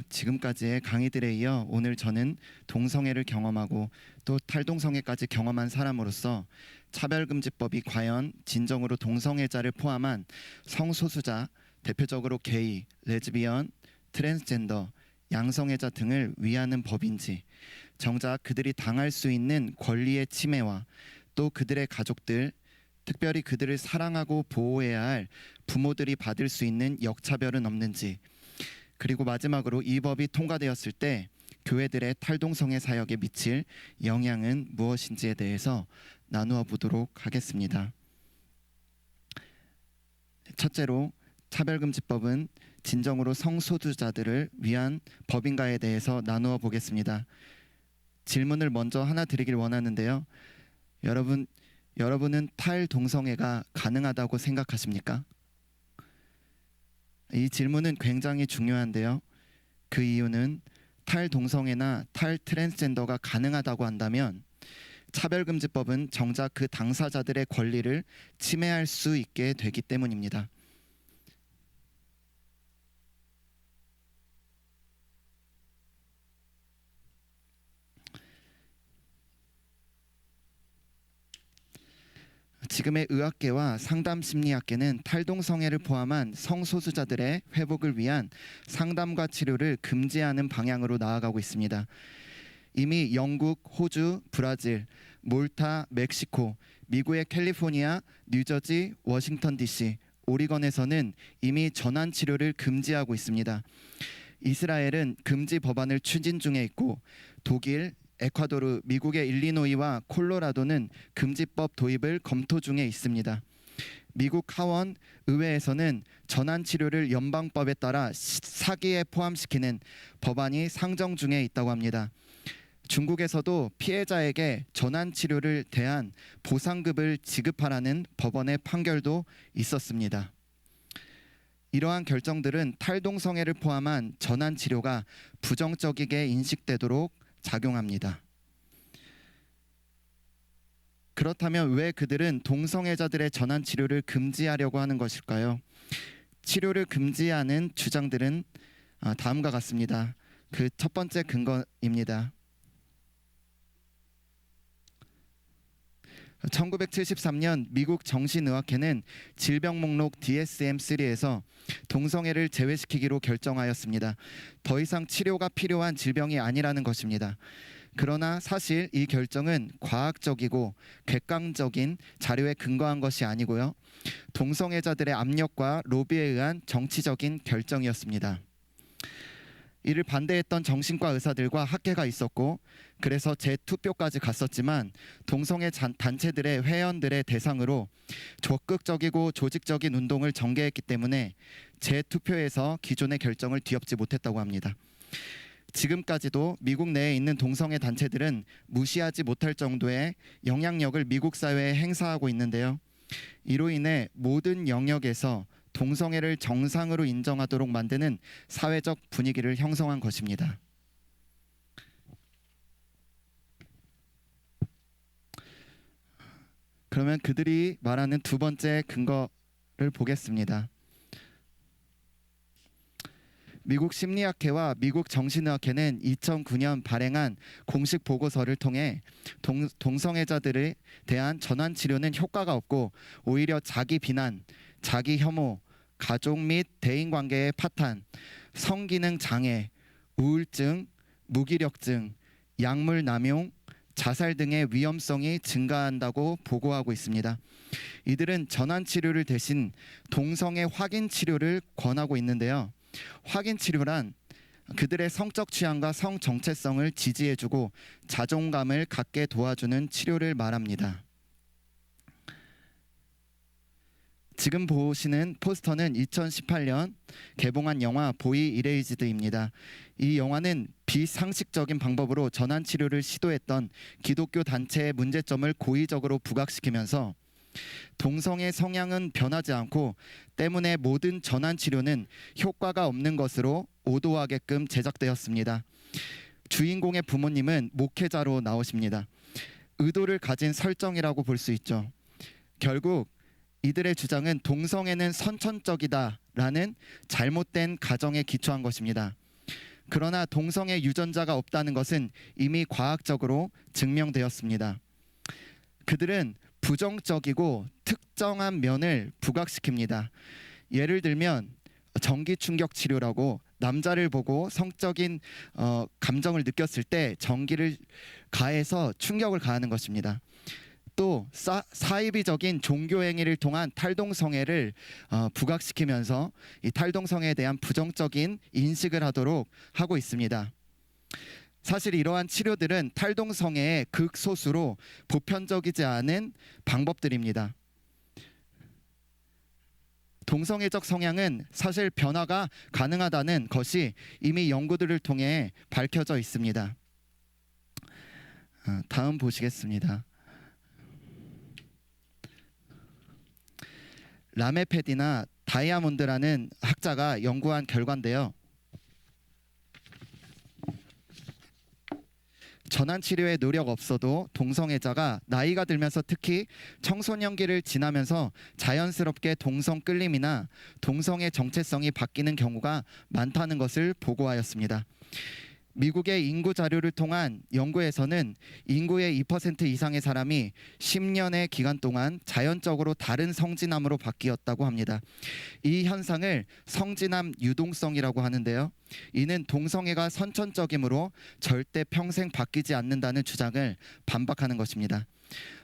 지금까지의 강의들에 이어 오늘 저는 동성애를 경험하고 또 탈동성애까지 경험한 사람으로서 차별금지법이 과연 진정으로 동성애자를 포함한 성소수자, 대표적으로 게이, 레즈비언, 트랜스젠더, 양성애자 등을 위하는 법인지, 정작 그들이 당할 수 있는 권리의 침해와 또 그들의 가족들, 특별히 그들을 사랑하고 보호해야 할 부모들이 받을 수 있는 역차별은 없는지, 그리고 마지막으로 이 법이 통과되었을 때 교회들의 탈동성애 사역에 미칠 영향은 무엇인지에 대해서 나누어 보도록 하겠습니다. 첫째로, 차별금지법은 진정으로 성소수자들을 위한 법인가에 대해서 나누어 보겠습니다. 질문을 먼저 하나 드리길 원하는데요. 여러분은 탈동성애가 가능하다고 생각하십니까? 이 질문은 굉장히 중요한데요. 그 이유는 탈동성애나 탈트랜스젠더가 가능하다고 한다면 차별금지법은 정작 그 당사자들의 권리를 침해할 수 있게 되기 때문입니다. 지금의 의학계와 상담심리학계는 탈동성애를 포함한 성소수자들의 회복을 위한 상담과 치료를 금지하는 방향으로 나아가고 있습니다. 이미 영국, 호주, 브라질, 몰타, 멕시코, 미국의 캘리포니아, 뉴저지, 워싱턴 DC, 오리건에서는 이미 전환 치료를 금지하고 있습니다. 이스라엘은 금지 법안을 추진 중에 있고 독일, 에콰도르, 미국의 일리노이와 콜로라도는 금지법 도입을 검토 중에 있습니다. 미국 하원 의회에서는 전환 치료를 연방법에 따라 사기에 포함시키는 법안이 상정 중에 있다고 합니다. 중국에서도 피해자에게 전환 치료를 대한 보상급을 지급하라는 법원의 판결도 있었습니다. 이러한 결정들은 탈동성애를 포함한 전환 치료가 부정적이게 인식되도록 작용합니다. 그렇다면 왜 그들은 동성애자들의 전환 치료를 금지하려고 하는 것일까요? 치료를 금지하는 주장들은 다음과 같습니다. 그 첫 번째 근거입니다. 1973년 미국 정신의학회는 질병 목록 DSM-3에서 동성애를 제외시키기로 결정하였습니다. 더 이상 치료가 필요한 질병이 아니라는 것입니다. 그러나 사실 이 결정은 과학적이고 객관적인 자료에 근거한 것이 아니고요. 동성애자들의 압력과 로비에 의한 정치적인 결정이었습니다. 이를 반대했던 정신과 의사들과 학계가 있었고 그래서 재투표까지 갔었지만 동성애 단체들의 회원들의 대상으로 적극적이고 조직적인 운동을 전개했기 때문에 재투표에서 기존의 결정을 뒤엎지 못했다고 합니다. 지금까지도 미국 내에 있는 동성애 단체들은 무시하지 못할 정도의 영향력을 미국 사회에 행사하고 있는데요. 이로 인해 모든 영역에서 동성애를 정상으로 인정하도록 만드는 사회적 분위기를 형성한 것입니다. 그러면 그들이 말하는 두 번째 근거를 보겠습니다. 미국 심리학회와 미국 정신의학회는 2009년 발행한 공식 보고서를 통해 동성애자들에 대한 전환 치료는 효과가 없고 오히려 자기 비난, 자기 혐오, 가족 및 대인관계의 파탄, 성기능 장애, 우울증, 무기력증, 약물 남용, 자살 등의 위험성이 증가한다고 보고하고 있습니다. 이들은 전환 치료를 대신 동성애 확인 치료를 권하고 있는데요. 확인 치료란 그들의 성적 취향과 성 정체성을 지지해주고 자존감을 갖게 도와주는 치료를 말합니다. 지금 보시는 포스터는 2018년 개봉한 영화 보이 이레이즈드입니다. 이 영화는 비상식적인 방법으로 전환 치료를 시도했던 기독교 단체의 문제점을 고의적으로 부각시키면서 동성애 성향은 변하지 않고 때문에 모든 전환 치료는 효과가 없는 것으로 오도하게끔 제작되었습니다. 주인공의 부모님은 목회자로 나오십니다. 의도를 가진 설정이라고 볼 수 있죠. 결국 이들의 주장은 동성애는 선천적이다라는 잘못된 가정에 기초한 것입니다. 그러나 동성애 유전자가 없다는 것은 이미 과학적으로 증명되었습니다. 그들은 부정적이고 특정한 면을 부각시킵니다. 예를 들면 전기 충격 치료라고 남자를 보고 성적인 감정을 느꼈을 때 전기를 가해서 충격을 가하는 것입니다. 또 사이비적인 종교 행위를 통한 탈동성애를 부각시키면서 이 탈동성애에 대한 부정적인 인식을 하고 있습니다. 사실 이러한 치료들은 탈동성애의 극소수로 보편적이지 않은 방법들입니다. 동성애적 성향은 사실 변화가 가능하다는 것이 이미 연구들을 통해 밝혀져 있습니다. 다음 보시겠습니다. 라메페디나 다이아몬드라는 학자가 연구한 결과인데요. 전환 치료에 노력 없어도 동성애자가 나이가 들면서 특히 청소년기를 지나면서 자연스럽게 동성 끌림이나 동성애 정체성이 바뀌는 경우가 많다는 것을 보고하였습니다. 미국의 인구 자료를 통한 연구에서는 인구의 2% 이상의 사람이 10년의 기간 동안 자연적으로 다른 성진함으로 바뀌었다고 합니다. 이 현상을 성진함 유동성이라고 하는데요. 이는 동성애가 선천적이므로 절대 평생 바뀌지 않는다는 주장을 반박하는 것입니다.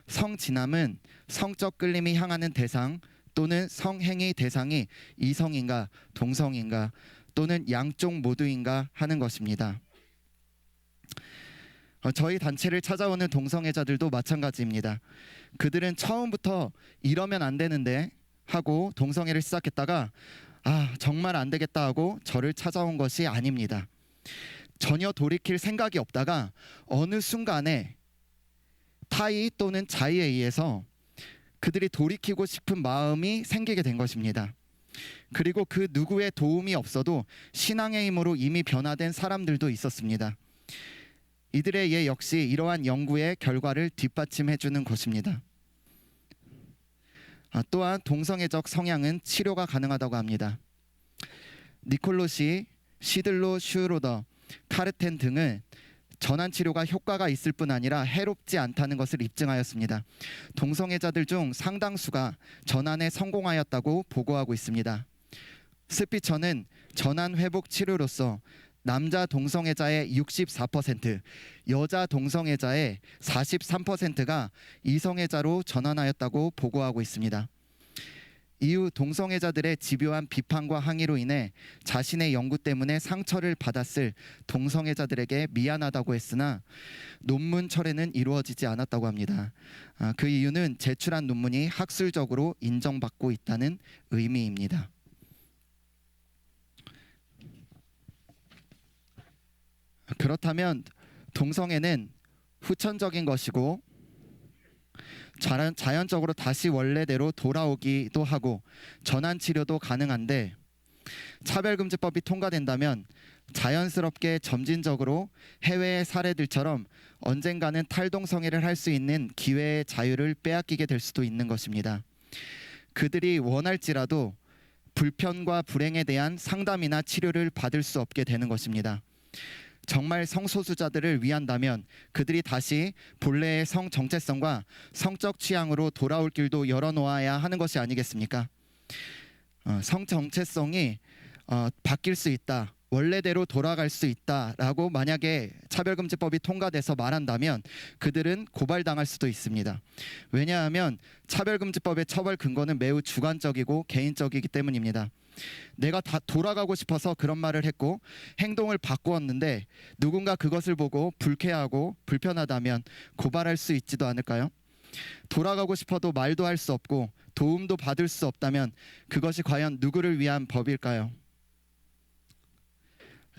성진함은 성적 끌림이 향하는 대상 또는 성행위 대상이 이성인가 동성인가 또는 양쪽 모두인가 하는 것입니다. 저희 단체를 찾아오는 동성애자들도 마찬가지입니다. 그들은 처음부터 이러면 안 되는데 하고 동성애를 시작했다가 정말 안 되겠다 하고 저를 찾아온 것이 아닙니다. 전혀 돌이킬 생각이 없다가 어느 순간에 타의 또는 자의에 의해서 그들이 돌이키고 싶은 마음이 생기게 된 것입니다. 그리고 그 누구의 도움이 없어도 신앙의 힘으로 이미 변화된 사람들도 있었습니다. 이들의 예 역시 이러한 연구의 결과를 뒷받침해 주는 것입니다. 또한 동성애적 성향은 치료가 가능하다고 합니다. 니콜로시, 시들로 슈로더, 카르텐 등은 전환 치료가 효과가 있을 뿐 아니라 해롭지 않다는 것을 입증하였습니다. 동성애자들 중 상당수가 전환에 성공하였다고 보고하고 있습니다. 스피처는 전환 회복 치료로서 남자 동성애자의 64%, 여자 동성애자의 43%가 이성애자로 전환하였다고 보고하고 있습니다. 이후 동성애자들의 집요한 비판과 항의로 인해 자신의 연구 때문에 상처를 받았을 동성애자들에게 미안하다고 했으나 논문 철회는 이루어지지 않았다고 합니다. 그 이유는 제출한 논문이 학술적으로 인정받고 있다는 의미입니다. 그렇다면 동성애는 후천적인 것이고 자연적으로 다시 원래대로 돌아오기도 하고 전환 치료도 가능한데 차별금지법이 통과된다면 자연스럽게 점진적으로 해외의 사례들처럼 언젠가는 탈동성애를 할 수 있는 기회의 자유를 빼앗기게 될 수도 있는 것입니다. 그들이 원할지라도 불편과 불행에 대한 상담이나 치료를 받을 수 없게 되는 것입니다. 정말 성소수자들을 위한다면 그들이 다시 본래의 성 정체성과 성적 취향으로 돌아올 길도 열어놓아야 하는 것이 아니겠습니까? 성 정체성이 바뀔 수 있다, 원래대로 돌아갈 수 있다라고 만약에 차별금지법이 통과돼서 말한다면 그들은 고발당할 수도 있습니다. 왜냐하면 차별금지법의 처벌 근거는 매우 주관적이고 개인적이기 때문입니다. 내가 다 돌아가고 싶어서 그런 말을 했고 행동을 바꾸었는데 누군가 그것을 보고 불쾌하고 불편하다면 고발할 수 있지도 않을까요? 돌아가고 싶어도 말도 할 수 없고 도움도 받을 수 없다면 그것이 과연 누구를 위한 법일까요?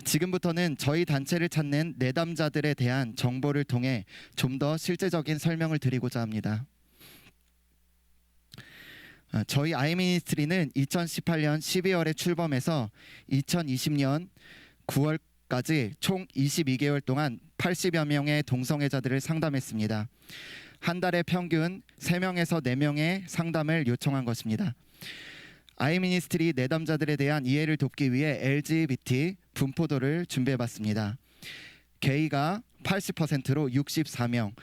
지금부터는 저희 단체를 찾는 내담자들에 대한 정보를 통해 좀 더 실제적인 설명을 드리고자 합니다. 저희 아이미니스트리는 2018년 12월에 출범해서 2020년 9월까지 총 22개월 동안 80여 명의 동성애자들을 상담했습니다. 한 달에 평균 3명에서 4명의 상담을 요청한 것입니다. 아이미니스트리 내담자들에 대한 이해를 돕기 위해 LGBT 분포도를 준비해봤습니다. 게이가 80%로 64명,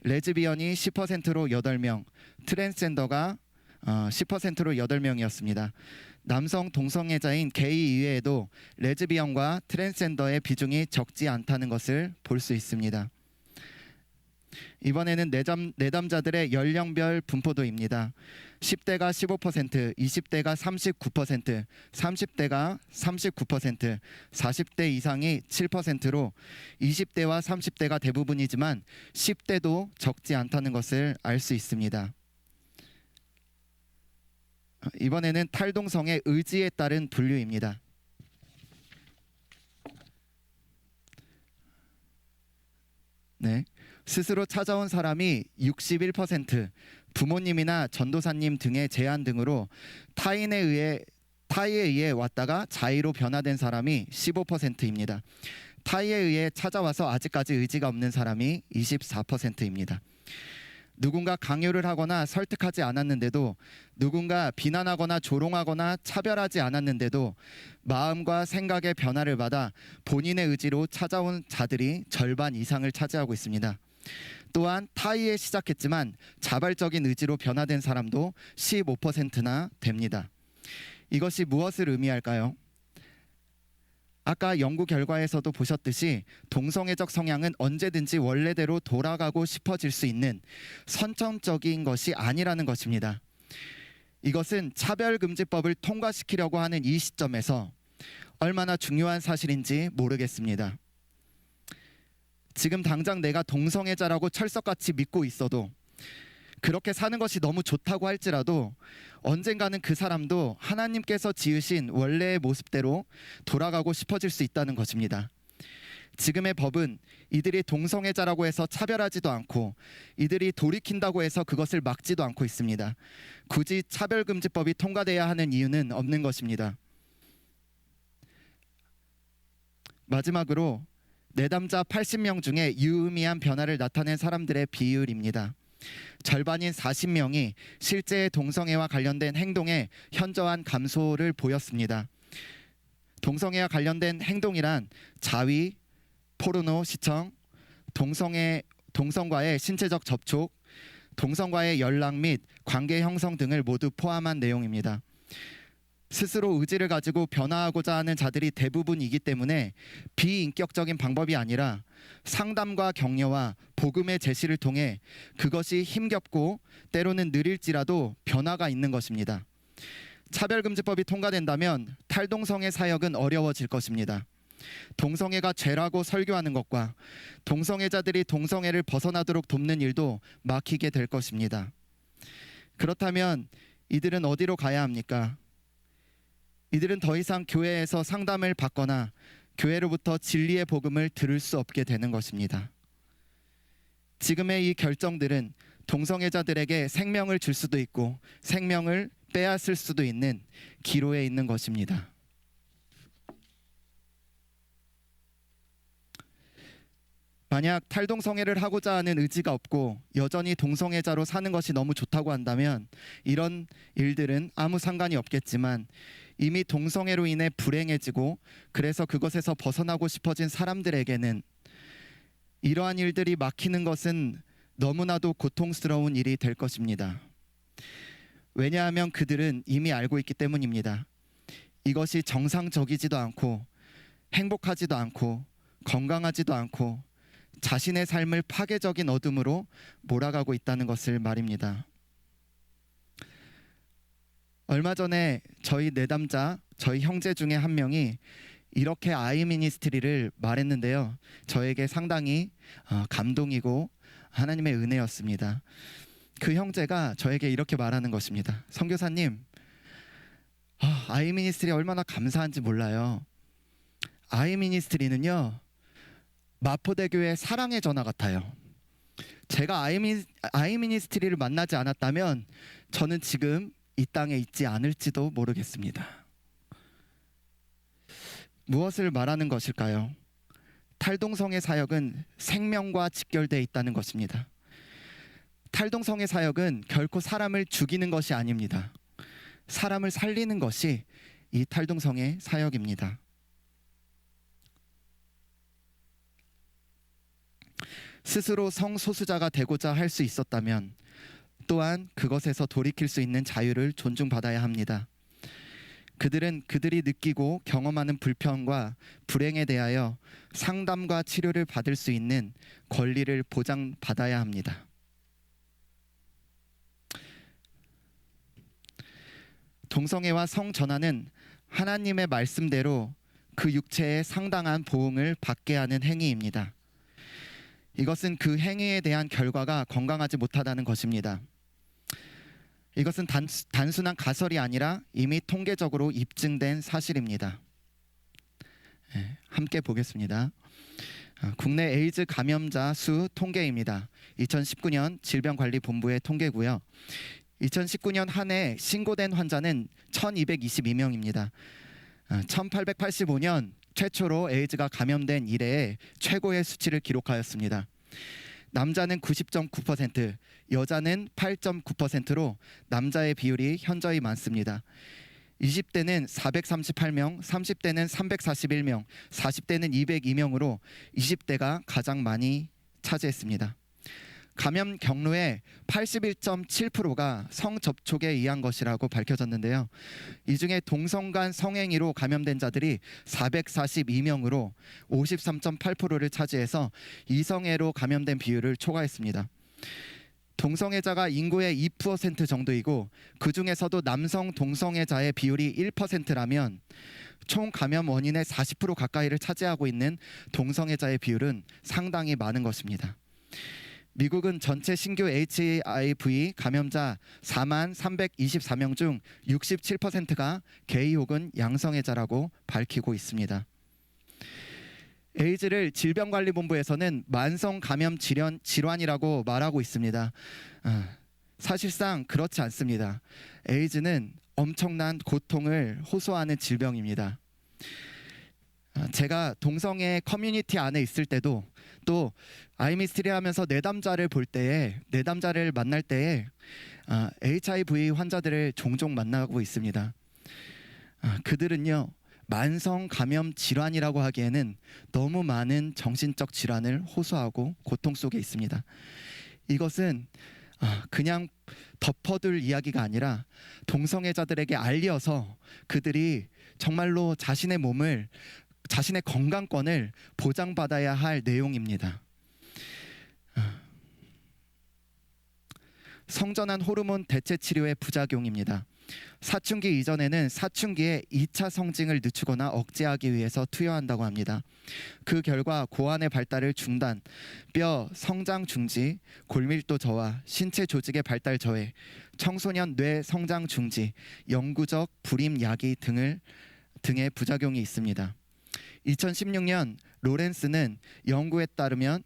레즈비언이 10%로 8명, 트랜스젠더가 10%로 8명이었습니다. 남성 동성애자인 게이 이외에도 레즈비언과 트랜스젠더의 비중이 적지 않다는 것을 볼 수 있습니다. 이번에는 내담자들의 연령별 분포도입니다. 10대가 15%, 20대가 39%, 30대가 39%, 40대 이상이 7%로 20대와 30대가 대부분이지만 10대도 적지 않다는 것을 알 수 있습니다. 이번에는 탈동성의 의지에 따른 분류입니다. 네. 스스로 찾아온 사람이 61%, 부모님이나 전도사님 등의 제안 등으로 타인에 의해 왔다가 자의로 변화된 사람이 15%입니다. 타의에 의해 찾아와서 아직까지 의지가 없는 사람이 24%입니다. 누군가 강요를 하거나 설득하지 않았는데도, 누군가 비난하거나 조롱하거나 차별하지 않았는데도 마음과 생각의 변화를 받아 본인의 의지로 찾아온 자들이 절반 이상을 차지하고 있습니다. 또한 타의에 시작했지만 자발적인 의지로 변화된 사람도 15%나 됩니다. 이것이 무엇을 의미할까요? 아까 연구 결과에서도 보셨듯이 동성애적 성향은 언제든지 원래대로 돌아가고 싶어질 수 있는 선천적인 것이 아니라는 것입니다. 이것은 차별금지법을 통과시키려고 하는 이 시점에서 얼마나 중요한 사실인지 모르겠습니다. 지금 당장 내가 동성애자라고 철석같이 믿고 있어도, 그렇게 사는 것이 너무 좋다고 할지라도 언젠가는 그 사람도 하나님께서 지으신 원래의 모습대로 돌아가고 싶어질 수 있다는 것입니다. 지금의 법은 이들이 동성애자라고 해서 차별하지도 않고 이들이 돌이킨다고 해서 그것을 막지도 않고 있습니다. 굳이 차별금지법이 통과돼야 하는 이유는 없는 것입니다. 마지막으로 내담자 80명 중에 유의미한 변화를 나타낸 사람들의 비율입니다. 절반인 40명이 실제 동성애와 관련된 행동에 현저한 감소를 보였습니다. 동성애와 관련된 행동이란 자위, 포르노 시청, 동성과의 신체적 접촉, 동성과의 연락 및 관계 형성 등을 모두 포함한 내용입니다. 스스로 의지를 가지고 변화하고자 하는 자들이 대부분이기 때문에 비인격적인 방법이 아니라 상담과 격려와 복음의 제시를 통해 그것이 힘겹고 때로는 느릴지라도 변화가 있는 것입니다. 차별금지법이 통과된다면 탈동성애 사역은 어려워질 것입니다. 동성애가 죄라고 설교하는 것과 동성애자들이 동성애를 벗어나도록 돕는 일도 막히게 될 것입니다. 그렇다면 이들은 어디로 가야 합니까? 이들은 더 이상 교회에서 상담을 받거나 교회로부터 진리의 복음을 들을 수 없게 되는 것입니다. 지금의 이 결정들은 동성애자들에게 생명을 줄 수도 있고 생명을 빼앗을 수도 있는 기로에 있는 것입니다. 만약 탈동성애를 하고자 하는 의지가 없고 여전히 동성애자로 사는 것이 너무 좋다고 한다면 이런 일들은 아무 상관이 없겠지만, 이미 동성애로 인해 불행해지고 그래서 그것에서 벗어나고 싶어진 사람들에게는 이러한 일들이 막히는 것은 너무나도 고통스러운 일이 될 것입니다. 왜냐하면 그들은 이미 알고 있기 때문입니다. 이것이 정상적이지도 않고 행복하지도 않고 건강하지도 않고 자신의 삶을 파괴적인 어둠으로 몰아가고 있다는 것을 말입니다. 얼마 전에 저희 내담자, 저희 형제 중에 한 명이 이렇게 아이미니스트리를 말했는데요. 저에게 상당히 감동이고 하나님의 은혜였습니다. 그 형제가 저에게 이렇게 말하는 것입니다. 선교사님, 아이미니스트리 얼마나 감사한지 몰라요. 아이미니스트리는요, 마포대교의 사랑의 전화 같아요. 제가 아이미니스트리를 만나지 않았다면 저는 지금 이 땅에 있지 않을지도 모르겠습니다. 무엇을 말하는 것일까요? 탈동성애 사역은 생명과 직결되어 있다는 것입니다. 탈동성애 사역은 결코 사람을 죽이는 것이 아닙니다. 사람을 살리는 것이 이 탈동성의 사역입니다. 스스로 성소수자가 되고자 할 수 있었다면 또한 그것에서 돌이킬 수 있는 자유를 존중받아야 합니다. 그들은 그들이 느끼고 경험하는 불편과 불행에 대하여 상담과 치료를 받을 수 있는 권리를 보장받아야 합니다. 동성애와 성전환은 하나님의 말씀대로 그 육체에 상당한 보응을 받게 하는 행위입니다. 이것은 그 행위에 대한 결과가 건강하지 못하다는 것입니다. 이것은 단순한 가설이 아니라 이미 통계적으로 입증된 사실입니다. 함께 보겠습니다. 국내 에이즈 감염자 수 통계입니다. 2019년 질병관리본부의 통계고요. 2019년 한 해 신고된 환자는 1222명입니다. 1885년 최초로 에이즈가 감염된 이래에 최고의 수치를 기록하였습니다. 남자는 90.9%, 여자는 8.9%로 남자의 비율이 현저히 많습니다. 20대는 438명, 30대는 341명, 40대는 202명으로 20대가 가장 많이 차지했습니다. 감염 경로의 81.7%가 성접촉에 의한 것이라고 밝혀졌는데요. 이 중에 동성 간 성행위로 감염된 자들이 442명으로 53.8%를 차지해서 이성애로 감염된 비율을 초과했습니다. 동성애자가 인구의 2% 정도이고 그 중에서도 남성 동성애자의 비율이 1%라면 총 감염 원인의 40% 가까이를 차지하고 있는 동성애자의 비율은 상당히 많은 것입니다. 미국은 전체 신규 HIV 감염자 4324명 중 67%가 게이 혹은 양성애자라고 밝히고 있습니다. 에이즈를 질병관리본부에서는 만성 감염 질환이라고 말하고 있습니다. 사실상 그렇지 않습니다. 에이즈는 엄청난 고통을 호소하는 질병입니다. 제가 동성애 커뮤니티 안에 있을 때도 또 아이미스테리 하면서 내담자를 볼 때에 내담자를 만날 때에 HIV 환자들을 종종 만나고 있습니다. 그들은요 만성 감염 질환이라고 하기에는 너무 많은 정신적 질환을 호소하고 고통 속에 있습니다. 이것은 그냥 덮어둘 이야기가 아니라 동성애자들에게 알려서 그들이 정말로 자신의 몸을 자신의 건강권을 보장받아야 할 내용입니다. 성전환 호르몬 대체 치료의 부작용입니다. 사춘기 이전에는 사춘기에 2차 성징을 늦추거나 억제하기 위해서 투여한다고 합니다. 그 결과 고환의 발달을 중단, 뼈 성장 중지, 골밀도 저하, 신체 조직의 발달 저해, 청소년 뇌 성장 중지, 영구적 불임 야기 등의 부작용이 있습니다. 2016년 로렌스는 연구에 따르면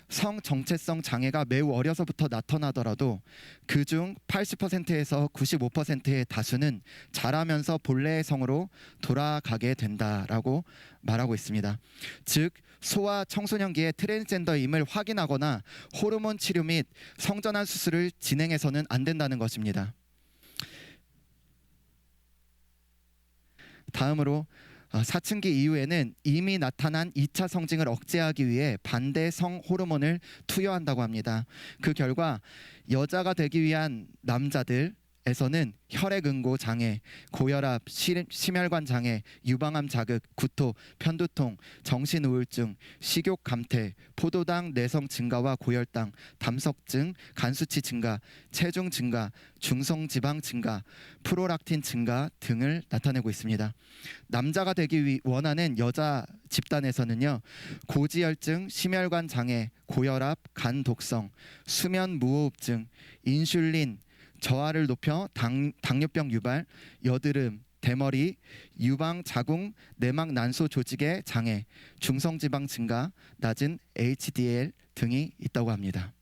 성정체성 장애가 매우 어려서부터 나타나더라도 그중 80%에서 95%의 다수는 자라면서 본래의 성으로 돌아가게 된다라고 말하고 있습니다. 즉 소아 청소년기의 트랜스젠더임을 확인하거나 호르몬 치료 및 성전환 수술을 진행해서는 안 된다는 것입니다. 다음으로 사춘기 이후에는 이미 나타난 2차 성징을 억제하기 위해 반대 성 호르몬을 투여한다고 합니다. 그 결과 여자가 되기 위한 남자들에서는 혈액응고 장애, 고혈압, 심혈관 장애, 유방암 자극, 구토, 편두통, 정신우울증, 식욕 감퇴, 포도당 내성 증가와 고혈당, 담석증, 간수치 증가, 체중 증가, 중성지방 증가, 프로락틴 증가 등을 나타내고 있습니다. 남자가 되기 원하는 여자 집단에서는요 고지혈증, 심혈관 장애, 고혈압, 간 독성, 수면 무호흡증, 인슐린 저하를 높여 당뇨병 유발, 여드름, 대머리, 유방 자궁 내막 난소 조직의 장애, 중성지방 증가, 낮은 HDL 등이 있다고 합니다.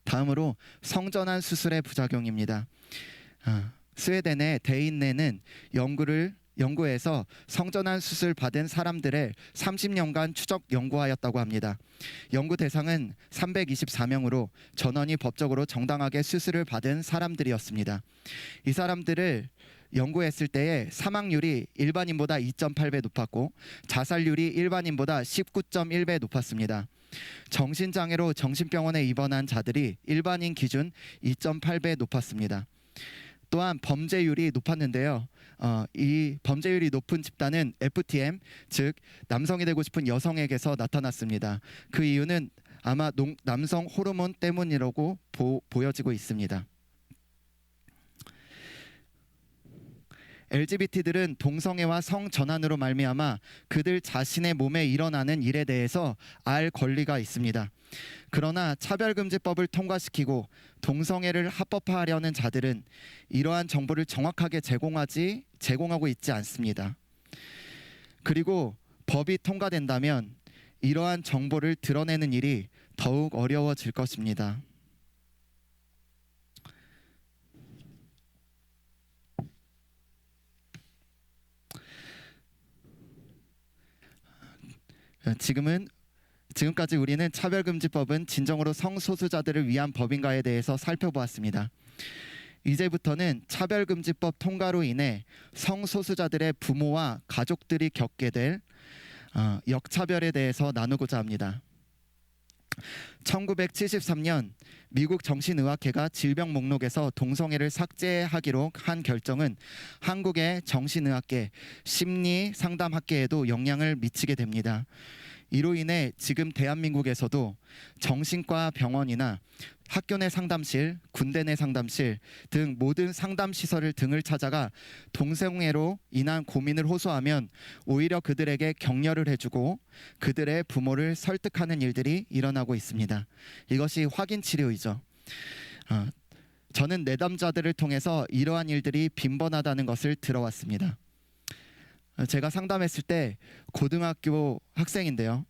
다음으로 성전환 수술의 부작용입니다. 스웨덴의 데인네는 연구를 연구에서 성전환 수술 받은 사람들의 30년간 추적 연구하였다고 합니다. 연구 대상은 324명으로 전원이 법적으로 정당하게 수술을 받은 사람들이었습니다. 이 사람들을 연구했을 때에 사망률이 일반인보다 2.8배 높았고 자살률이 일반인보다 19.1배 높았습니다. 정신장애로 정신병원에 입원한 자들이 일반인 기준 2.8배 높았습니다. 또한 범죄율이 높았는데요. 이 범죄율이 높은 집단은 FTM, 즉 남성이 되고 싶은 여성에게서 나타났습니다. 그 이유는 아마 남성 호르몬 때문이라고 보여지고 있습니다. LGBT들은 동성애와 성전환으로 말미암아 그들 자신의 몸에 일어나는 일에 대해서 알 권리가 있습니다. 그러나 차별금지법을 통과시키고 동성애를 합법화하려는 자들은 이러한 정보를 정확하게 제공하고 있지 않습니다. 그리고 법이 통과된다면 이러한 정보를 드러내는 일이 더욱 어려워질 것입니다. 지금까지 우리는 차별금지법은 진정으로 성소수자들을 위한 법인가에 대해서 살펴보았습니다. 이제부터는 차별금지법 통과로 인해 성소수자들의 부모와 가족들이 겪게 될 역차별에 대해서 나누고자 합니다. 1973년 미국 정신의학회가 질병 목록에서 동성애를 삭제하기로 한 결정은 한국의 정신의학계, 심리상담학계에도 영향을 미치게 됩니다. 이로 인해 지금 대한민국에서도 정신과 병원이나 학교 내 상담실, 군대 내 상담실 등 모든 상담시설 등을 찾아가 동성애로 인한 고민을 호소하면 오히려 그들에게 격려를 해주고 그들의 부모를 설득하는 일들이 일어나고 있습니다. 이것이 확인 치료이죠. 저는 내담자들을 통해서 이러한 일들이 빈번하다는 것을 들어왔습니다. 제가 상담했을 때 고등학교 학생인데요.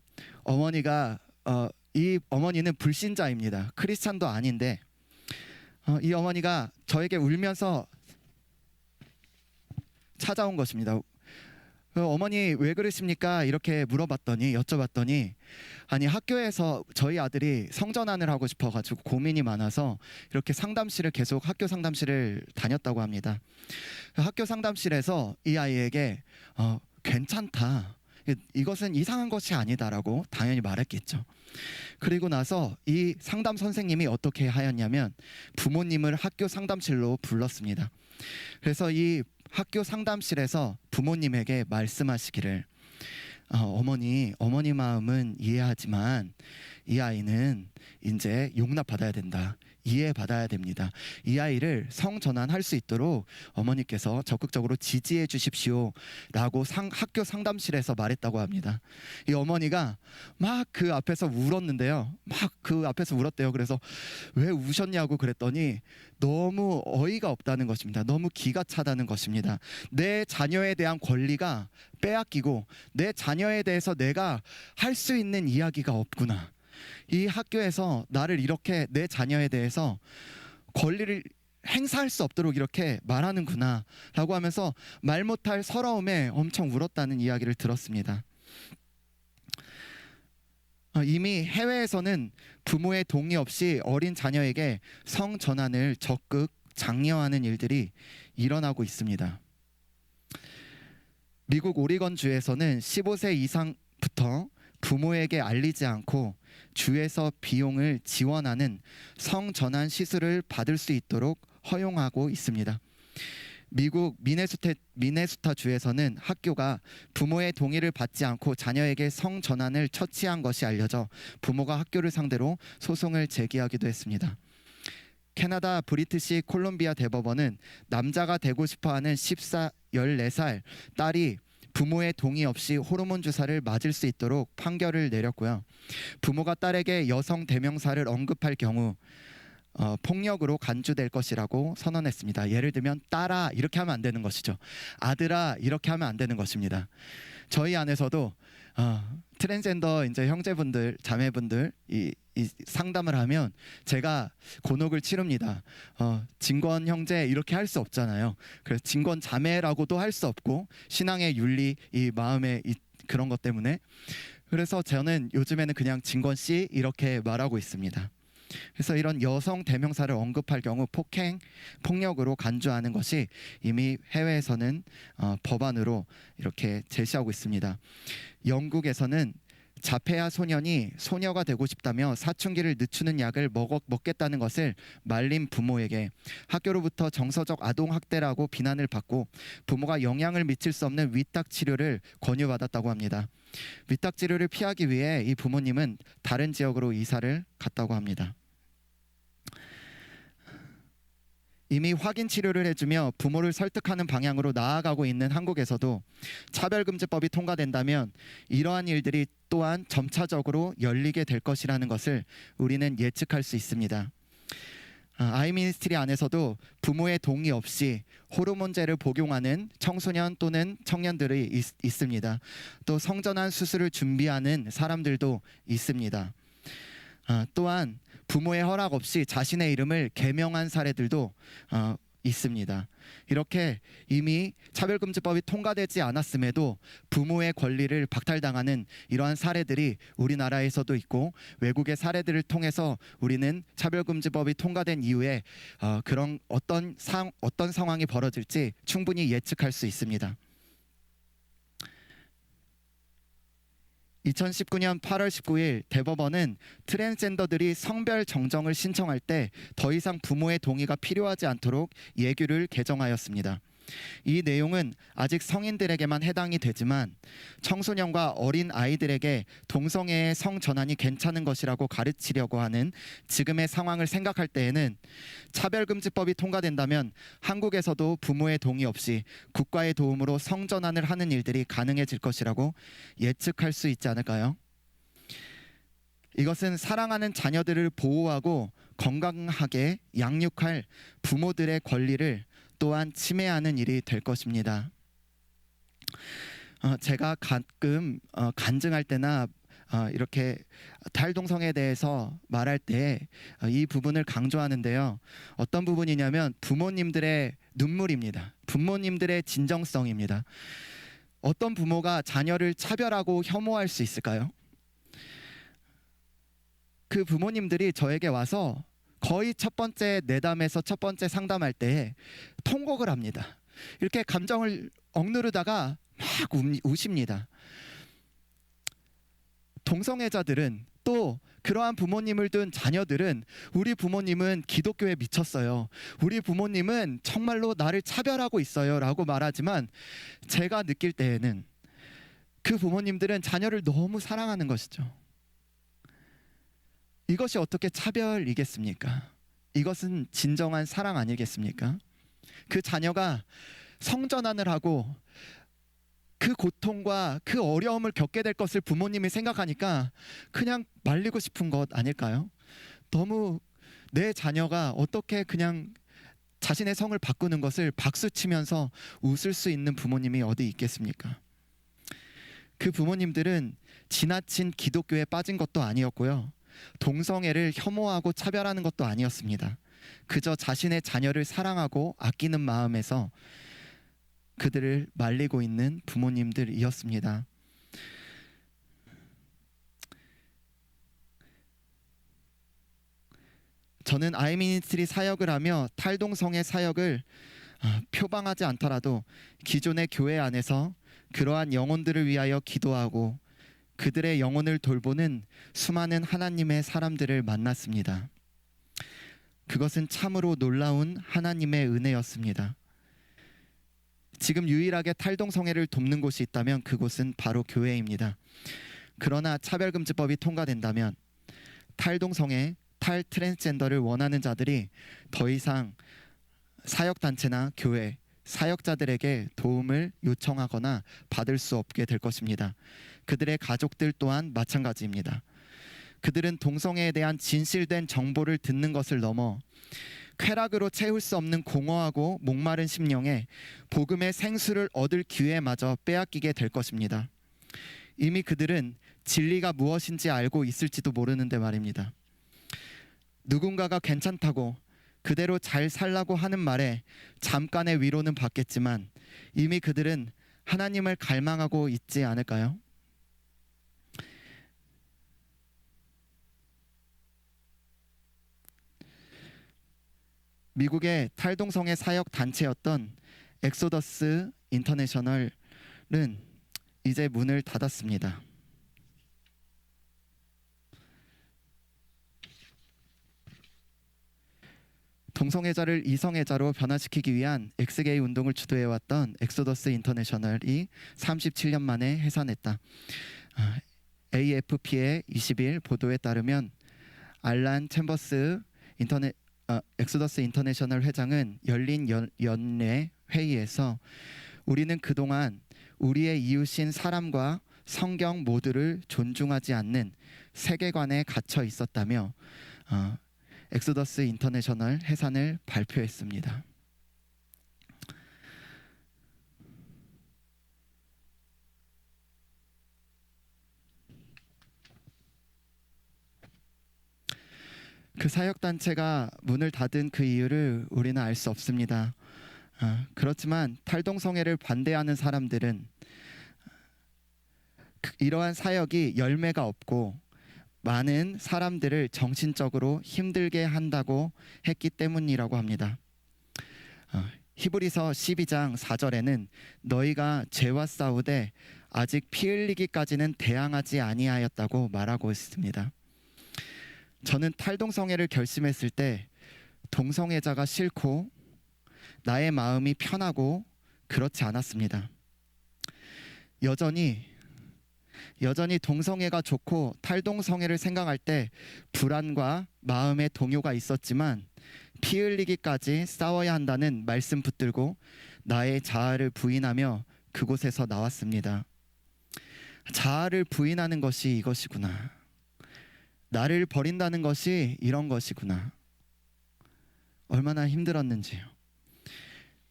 이 어머니는 불신자입니다. 크리스찬도 아닌데 이 어머니가 저에게 울면서 찾아온 것입니다. 어머니 왜 그러십니까? 이렇게 여쭤봤더니 아니 학교에서 저희 아들이 성전환을 하고 싶어가지고 고민이 많아서 이렇게 학교 상담실을 다녔다고 합니다. 학교 상담실에서 이 아이에게 괜찮다. 이것은 이상한 것이 아니다라고 당연히 말했겠죠. 그리고 나서 이 상담 선생님이 어떻게 하였냐면 부모님을 학교 상담실로 불렀습니다. 그래서 이 학교 상담실에서 부모님에게 말씀하시기를 어머니 마음은 이해하지만 이 아이는 이제 용납받아야 된다. 이해받아야 됩니다. 이 아이를 성전환할 수 있도록 어머니께서 적극적으로 지지해 주십시오 라고 학교 상담실에서 말했다고 합니다. 이 어머니가 막 그 앞에서 울었는데요. 그래서 왜 우셨냐고 그랬더니 너무 어이가 없다는 것입니다. 너무 기가 차다는 것입니다. 내 자녀에 대한 권리가 빼앗기고 내 자녀에 대해서 내가 할 수 있는 이야기가 없구나. 이 학교에서 나를 이렇게 내 자녀에 대해서 권리를 행사할 수 없도록 이렇게 말하는구나 라고 하면서 말 못할 서러움에 엄청 울었다는 이야기를 들었습니다. 이미 해외에서는 부모의 동의 없이 어린 자녀에게 성전환을 적극 장려하는 일들이 일어나고 있습니다. 미국 오리건주에서는 15세 이상부터 부모에게 알리지 않고 주에서 비용을 지원하는 성전환 시술을 받을 수 있도록 허용하고 있습니다. 미국 미네소타 주에서는 학교가 부모의 동의를 받지 않고 자녀에게 성전환을 처치한 것이 알려져 부모가 학교를 상대로 소송을 제기하기도 했습니다. 캐나다 브리티시 콜롬비아 대법원은 남자가 되고 싶어하는 14살 딸이 부모의 동의 없이 호르몬 주사를 맞을 수 있도록 판결을 내렸고요. 부모가 딸에게 여성 대명사를 언급할 경우 폭력으로 간주될 것이라고 선언했습니다. 예를 들면 딸아 이렇게 하면 안 되는 것이죠. 아들아 이렇게 하면 안 되는 것입니다. 저희 안에서도 트랜스젠더 이제 형제분들, 자매분들 이 상담을 하면 제가 곤혹을 치릅니다. 진권 형제 이렇게 할 수 없잖아요. 그래서 진권 자매라고도 할 수 없고 신앙의 윤리, 이 마음의 그런 것 때문에 그래서 저는 요즘에는 그냥 진권 씨 이렇게 말하고 있습니다. 그래서 이런 여성 대명사를 언급할 경우 폭행, 폭력으로 간주하는 것이 이미 해외에서는 법안으로 이렇게 제시하고 있습니다. 영국에서는 자폐아 소년이 소녀가 되고 싶다며 사춘기를 늦추는 약을 먹겠다는 것을 말린 부모에게 학교로부터 정서적 아동학대라고 비난을 받고 부모가 영향을 미칠 수 없는 위탁 치료를 권유받았다고 합니다. 위탁 치료를 피하기 위해 이 부모님은 다른 지역으로 이사를 갔다고 합니다. 이미 확인 치료를 해주며 부모를 설득하는 방향으로 나아가고 있는 한국에서도 차별금지법이 통과된다면 이러한 일들이 또한 점차적으로 열리게 될 것이라는 것을 우리는 예측할 수 있습니다. 아이미니스트리 안에서도 부모의 동의 없이 호르몬제를 복용하는 청소년 또는 청년들이 있습니다. 또 성전환 수술을 준비하는 사람들도 있습니다. 또한 부모의 허락 없이 자신의 이름을 개명한 사례들도 있습니다. 이렇게 이미 차별금지법이 통과되지 않았음에도 부모의 권리를 박탈당하는 이러한 사례들이 우리나라에서도 있고 외국의 사례들을 통해서 우리는 차별금지법이 통과된 이후에 그런 어떤 상황이 벌어질지 충분히 예측할 수 있습니다. 2019년 8월 19일 대법원은 트랜스젠더들이 성별 정정을 신청할 때 더 이상 부모의 동의가 필요하지 않도록 예규를 개정하였습니다. 이 내용은 아직 성인들에게만 해당이 되지만 청소년과 어린 아이들에게 동성애의 성전환이 괜찮은 것이라고 가르치려고 하는 지금의 상황을 생각할 때에는 차별금지법이 통과된다면 한국에서도 부모의 동의 없이 국가의 도움으로 성전환을 하는 일들이 가능해질 것이라고 예측할 수 있지 않을까요? 이것은 사랑하는 자녀들을 보호하고 건강하게 양육할 부모들의 권리를 또한 침해하는 일이 될 것입니다. 제가 가끔 간증할 때나 이렇게 탈동성에 대해서 말할 때 이 부분을 강조하는데요. 어떤 부분이냐면 부모님들의 눈물입니다. 부모님들의 진정성입니다. 어떤 부모가 자녀를 차별하고 혐오할 수 있을까요? 그 부모님들이 저에게 와서 거의 첫 번째 내담에서 첫 번째 상담할 때 통곡을 합니다. 이렇게 감정을 억누르다가 막 우십니다. 동성애자들은 또 그러한 부모님을 둔 자녀들은 우리 부모님은 기독교에 미쳤어요. 우리 부모님은 정말로 나를 차별하고 있어요 라고 말하지만 제가 느낄 때에는 그 부모님들은 자녀를 너무 사랑하는 것이죠. 이것이 어떻게 차별이겠습니까? 이것은 진정한 사랑 아니겠습니까? 그 자녀가 성전환을 하고 그 고통과 그 어려움을 겪게 될 것을 부모님이 생각하니까 그냥 말리고 싶은 것 아닐까요? 너무 내 자녀가 어떻게 그냥 자신의 성을 바꾸는 것을 박수치면서 웃을 수 있는 부모님이 어디 있겠습니까? 그 부모님들은 지나친 기독교에 빠진 것도 아니었고요. 동성애를 혐오하고 차별하는 것도 아니었습니다. 그저 자신의 자녀를 사랑하고 아끼는 마음에서 그들을 말리고 있는 부모님들이었습니다. 저는 아이미니스트리 사역을 하며 탈동성애 사역을 표방하지 않더라도 기존의 교회 안에서 그러한 영혼들을 위하여 기도하고 그들의 영혼을 돌보는 수많은 하나님의 사람들을 만났습니다. 그것은 참으로 놀라운 하나님의 은혜였습니다. 지금 유일하게 탈동성애를 돕는 곳이 있다면 그곳은 바로 교회입니다. 그러나 차별금지법이 통과된다면 탈동성애, 탈트랜스젠더를 원하는 자들이 더 이상 사역단체나 교회, 사역자들에게 도움을 요청하거나 받을 수 없게 될 것입니다. 그들의 가족들 또한 마찬가지입니다. 그들은 동성애에 대한 진실된 정보를 듣는 것을 넘어 쾌락으로 채울 수 없는 공허하고 목마른 심령에 복음의 생수를 얻을 기회마저 빼앗기게 될 것입니다. 이미 그들은 진리가 무엇인지 알고 있을지도 모르는데 말입니다. 누군가가 괜찮다고 그대로 잘 살라고 하는 말에 잠깐의 위로는 받겠지만 이미 그들은 하나님을 갈망하고 있지 않을까요? 미국의 탈동성애 사역 단체였던 엑소더스 인터내셔널은 이제 문을 닫았습니다. 동성애자를 이성애자로 변화시키기 위한 엑스게이 운동을 주도해왔던 엑소더스 인터내셔널이 37년 만에 해산했다. AFP의 20일 보도에 따르면 알란 챔버스 엑소더스 인터내셔널 회장은 열린 연례 회의에서 우리는 그동안 우리의 이웃인 사람과 성경 모두를 존중하지 않는 세계관에 갇혀 있었다며 엑소더스 인터내셔널 해산을 발표했습니다. 그 사역단체가 문을 닫은 그 이유를 우리는 알 수 없습니다. 그렇지만 탈동성애를 반대하는 사람들은 이러한 사역이 열매가 없고 많은 사람들을 정신적으로 힘들게 한다고 했기 때문이라고 합니다. 히브리서 12장 4절에는 너희가 죄와 싸우되 아직 피 흘리기까지는 대항하지 아니하였다고 말하고 있습니다. 저는 탈동성애를 결심했을 때 동성애자가 싫고 나의 마음이 편하고 그렇지 않았습니다. 여전히 동성애가 좋고 탈동성애를 생각할 때 불안과 마음의 동요가 있었지만 피 흘리기까지 싸워야 한다는 말씀 붙들고 나의 자아를 부인하며 그곳에서 나왔습니다. 자아를 부인하는 것이 이것이구나. 나를 버린다는 것이 이런 것이구나. 얼마나 힘들었는지요.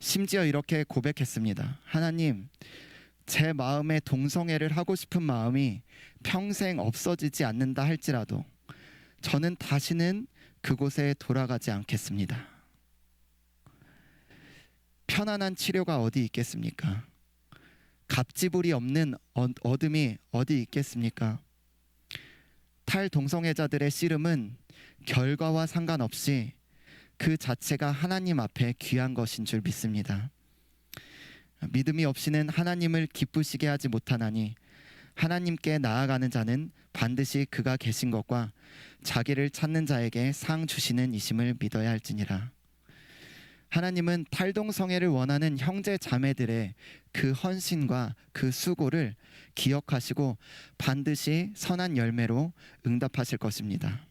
심지어 이렇게 고백했습니다. 하나님, 제 마음에 동성애를 하고 싶은 마음이 평생 없어지지 않는다 할지라도 저는 다시는 그곳에 돌아가지 않겠습니다. 편안한 치료가 어디 있겠습니까? 갑지불이 없는 어둠이 어디 있겠습니까? 탈동성애자들의 씨름은 결과와 상관없이 그 자체가 하나님 앞에 귀한 것인 줄 믿습니다. 믿음이 없이는 하나님을 기쁘시게 하지 못하나니 하나님께 나아가는 자는 반드시 그가 계신 것과 자기를 찾는 자에게 상 주시는 이심을 믿어야 할지니라. 하나님은 탈동성애를 원하는 형제 자매들의 그 헌신과 그 수고를 기억하시고 반드시 선한 열매로 응답하실 것입니다.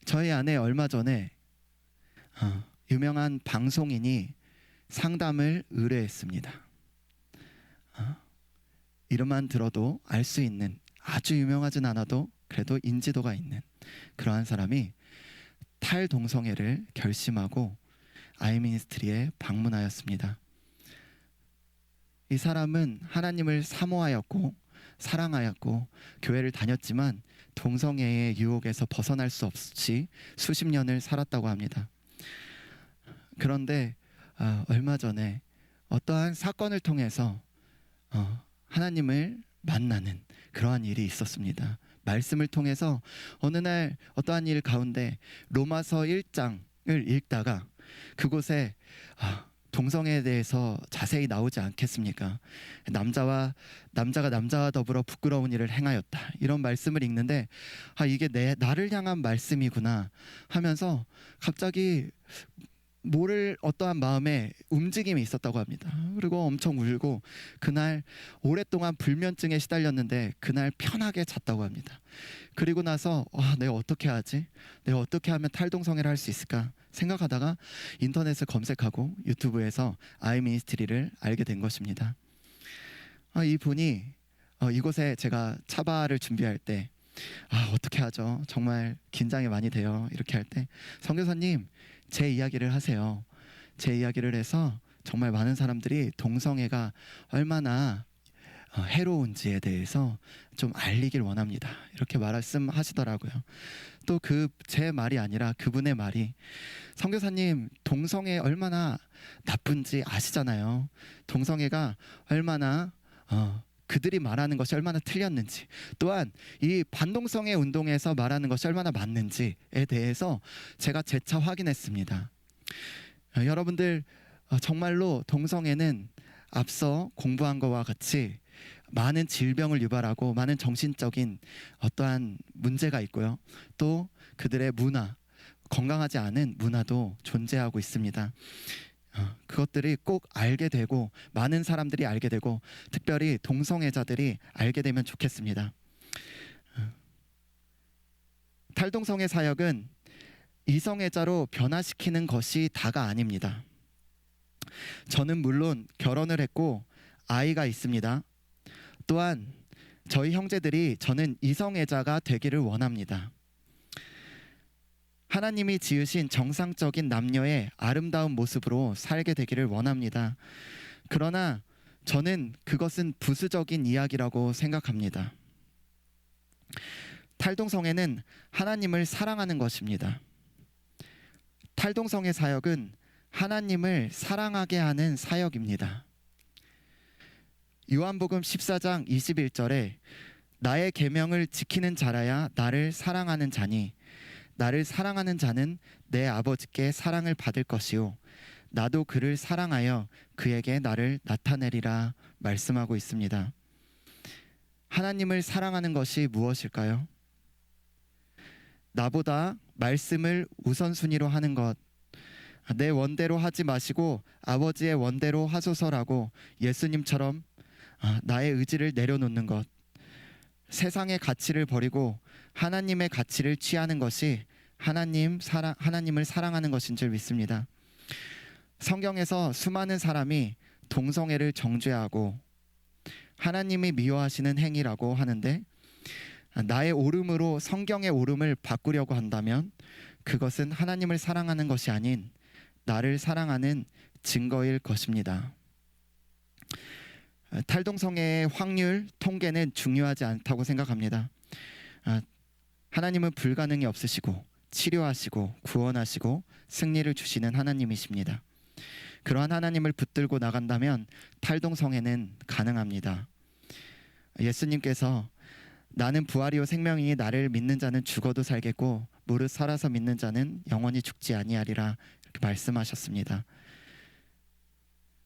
저희 아내 얼마 전에 유명한 방송인이 상담을 의뢰했습니다. 이름만 들어도 알 수 있는, 아주 유명하진 않아도 그래도 인지도가 있는 그러한 사람이 탈동성애를 결심하고 아이미니스트리에 방문하였습니다. 이 사람은 하나님을 사모하였고 사랑하였고 교회를 다녔지만 동성애의 유혹에서 벗어날 수 없이 수십 년을 살았다고 합니다. 그런데 얼마 전에 어떠한 사건을 통해서 하나님을 만나는 그러한 일이 있었습니다. 말씀을 통해서 어느 날 어떠한 일 가운데 로마서 1장을 읽다가 그곳에 동성애에 대해서 자세히 나오지 않겠습니까? 남자가 남자와 더불어 부끄러운 일을 행하였다. 이런 말씀을 읽는데 이게 나를 향한 말씀이구나 하면서 갑자기 모를 어떠한 마음에 움직임이 있었다고 합니다. 그리고 엄청 울고 그날 오랫동안 불면증에 시달렸는데 그날 편하게 잤다고 합니다. 그리고 나서 내가 어떻게 하지? 내가 어떻게 하면 탈동성애를 할 수 있을까? 생각하다가 인터넷을 검색하고 유튜브에서 아이미니스트리를 알게 된 것입니다. 이분이 이곳에 제가 차바를 준비할 때 어떻게 하죠? 정말 긴장이 많이 돼요. 이렇게 할 때 선교사님 제 이야기를 하세요. 제 이야기를 해서 정말 많은 사람들이 동성애가 얼마나 해로운지에 대해서 좀 알리길 원합니다. 이렇게 말씀하시더라고요. 또 제 말이 아니라 그분의 말이, 선교사님, 동성애 얼마나 나쁜지 아시잖아요. 동성애가 얼마나 그들이 말하는 것이 얼마나 틀렸는지, 또한 이 반동성애 운동에서 말하는 것이 얼마나 맞는지에 대해서 제가 재차 확인했습니다. 여러분들, 정말로 동성애는 앞서 공부한 것과 같이 많은 질병을 유발하고 많은 정신적인 어떠한 문제가 있고요. 또 그들의 문화, 건강하지 않은 문화도 존재하고 있습니다. 그것들이 꼭 알게 되고, 많은 사람들이 알게 되고, 특별히 동성애자들이 알게 되면 좋겠습니다. 탈동성애 사역은 이성애자로 변화시키는 것이 다가 아닙니다. 저는 물론 결혼을 했고 아이가 있습니다. 또한 저희 형제들이 저는 이성애자가 되기를 원합니다. 하나님이 지으신 정상적인 남녀의 아름다운 모습으로 살게 되기를 원합니다. 그러나 저는 그것은 부수적인 이야기라고 생각합니다. 탈동성애는 하나님을 사랑하는 것입니다. 탈동성애 사역은 하나님을 사랑하게 하는 사역입니다. 요한복음 14장 21절에 나의 계명을 지키는 자라야 나를 사랑하는 자니 나를 사랑하는 자는 내 아버지께 사랑을 받을 것이요 나도 그를 사랑하여 그에게 나를 나타내리라 말씀하고 있습니다. 하나님을 사랑하는 것이 무엇일까요? 나보다 말씀을 우선순위로 하는 것, 내 원대로 하지 마시고 아버지의 원대로 하소서라고 예수님처럼 나의 의지를 내려놓는 것, 세상의 가치를 버리고 하나님의 가치를 취하는 것이 하나님을 사랑하는 것인 줄 믿습니다. 성경에서 수많은 사람이 동성애를 정죄하고 하나님이 미워하시는 행위라고 하는데, 나의 옳음으로 성경의 옳음을 바꾸려고 한다면 그것은 하나님을 사랑하는 것이 아닌 나를 사랑하는 증거일 것입니다. 탈동성애의 확률, 통계는 중요하지 않다고 생각합니다. 하나님은 불가능이 없으시고 치료하시고 구원하시고 승리를 주시는 하나님이십니다. 그러한 하나님을 붙들고 나간다면 탈동성애는 가능합니다. 예수님께서 나는 부활이요 생명이니 나를 믿는 자는 죽어도 살겠고 무릇 살아서 믿는 자는 영원히 죽지 아니하리라 이렇게 말씀하셨습니다.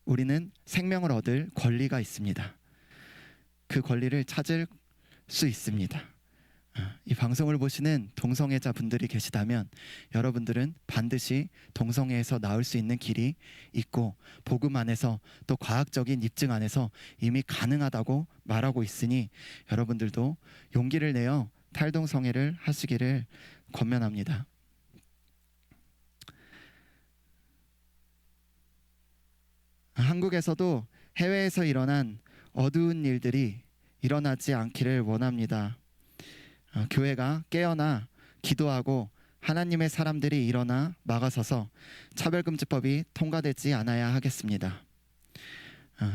우리는 생명을 얻을 권리가 있습니다. 그 권리를 찾을 수 있습니다. 이 방송을 보시는 동성애자 분들이 계시다면 여러분들은 반드시 동성애에서 나올 수 있는 길이 있고 복음 안에서 또 과학적인 입증 안에서 이미 가능하다고 말하고 있으니 여러분들도 용기를 내어 탈동성애를 하시기를 권면합니다. 한국에서도 해외에서 일어난 어두운 일들이 일어나지 않기를 원합니다. 교회가 깨어나 기도하고 하나님의 사람들이 일어나 막아서서 차별금지법이 통과되지 않아야 하겠습니다.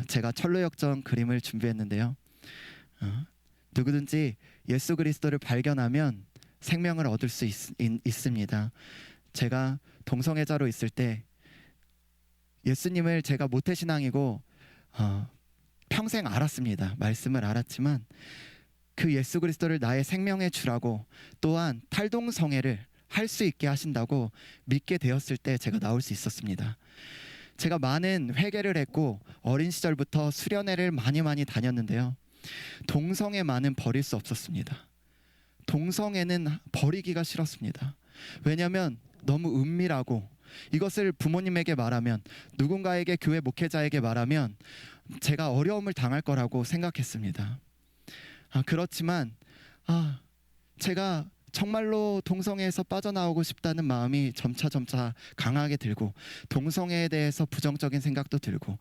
제가 철로역정 그림을 준비했는데요. 누구든지 예수 그리스도를 발견하면 생명을 얻을 수 있습니다. 제가 동성애자로 있을 때 예수님을 제가 모태신앙이고 평생 알았습니다. 말씀을 알았지만 그 예수 그리스도를 나의 생명의 주라고 또한 탈동성애를 할 수 있게 하신다고 믿게 되었을 때 제가 나올 수 있었습니다. 제가 많은 회개를 했고 어린 시절부터 수련회를 많이 다녔는데요. 동성애만은 버릴 수 없었습니다. 동성애는 버리기가 싫었습니다. 왜냐하면 너무 은밀하고 이것을 부모님에게 말하면 누군가에게 교회 목회자에게 말하면 제가 어려움을 당할 거라고 생각했습니다. 그렇지만 제가 정말로 동성애에서 빠져나오고 싶다는 마음이 점차 강하게 들고 동성애에 대해서 부정적인 생각도 들고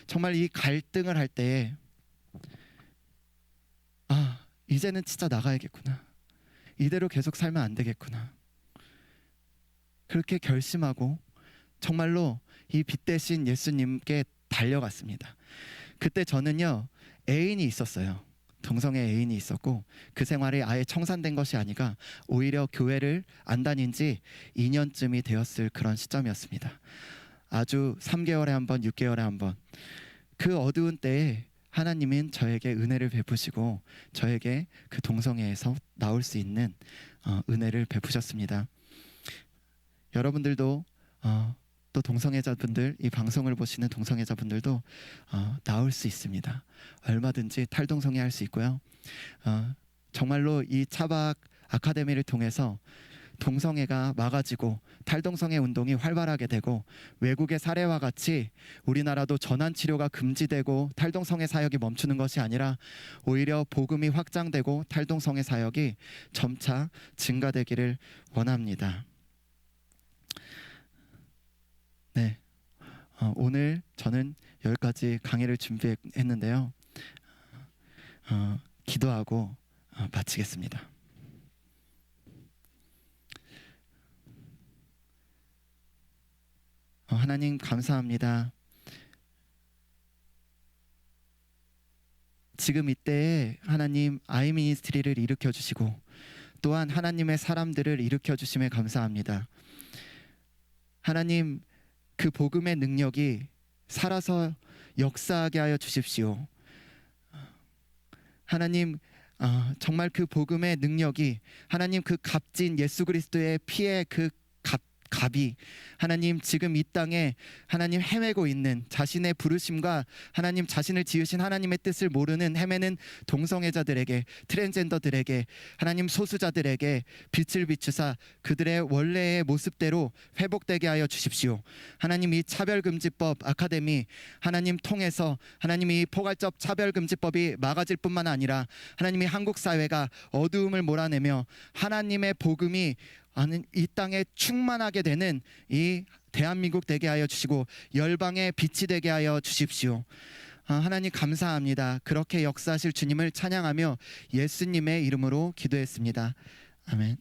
정말 이 갈등을 할 때에 이제는 진짜 나가야겠구나. 이대로 계속 살면 안 되겠구나. 그렇게 결심하고 정말로 이 빛 대신 예수님께 달려갔습니다. 그때 저는요, 애인이 있었어요. 동성애 애인이 있었고 그 생활이 아예 청산된 것이 아니라 오히려 교회를 안 다닌 지 2년쯤이 되었을 그런 시점이었습니다. 아주 3개월에 한 번, 6개월에 한 번, 그 어두운 때에 하나님은 저에게 은혜를 베푸시고 저에게 그 동성애에서 나올 수 있는 은혜를 베푸셨습니다. 여러분들도 또 동성애자분들, 이 방송을 보시는 동성애자분들도 나올 수 있습니다. 얼마든지 탈동성애 할 수 있고요. 정말로 이 차박 아카데미를 통해서 동성애가 막아지고 탈동성애 운동이 활발하게 되고 외국의 사례와 같이 우리나라도 전환 치료가 금지되고 탈동성애 사역이 멈추는 것이 아니라 오히려 복음이 확장되고 탈동성애 사역이 점차 증가되기를 원합니다. 네, 오늘 저는 여기까지 강의를 준비했는데요. 기도하고 마치겠습니다. 하나님 감사합니다. 지금 이때에 하나님 아이미니스트리를 일으켜 주시고 또한 하나님의 사람들을 일으켜 주심에 감사합니다. 하나님, 그 복음의 능력이 살아서 역사하게 하여 주십시오. 하나님, 정말 그 복음의 능력이 하나님 그 값진 예수 그리스도의 피의 그 갑이 하나님 지금 이 땅에 하나님 헤매고 있는 자신의 부르심과 하나님 자신을 지으신 하나님의 뜻을 모르는 헤매는 동성애자들에게, 트랜스젠더들에게, 하나님 소수자들에게 빛을 비추사 그들의 원래의 모습대로 회복되게 하여 주십시오. 하나님, 이 차별금지법 아카데미 하나님 통해서 하나님 이 포괄적 차별금지법이 막아질 뿐만 아니라 하나님이 한국 사회가 어두움을 몰아내며 하나님의 복음이 이 땅에 충만하게 되는 이 대한민국 되게 하여 주시고 열방의 빛이 되게 하여 주십시오. 하나님 감사합니다. 그렇게 역사하실 주님을 찬양하며 예수님의 이름으로 기도했습니다. 아멘.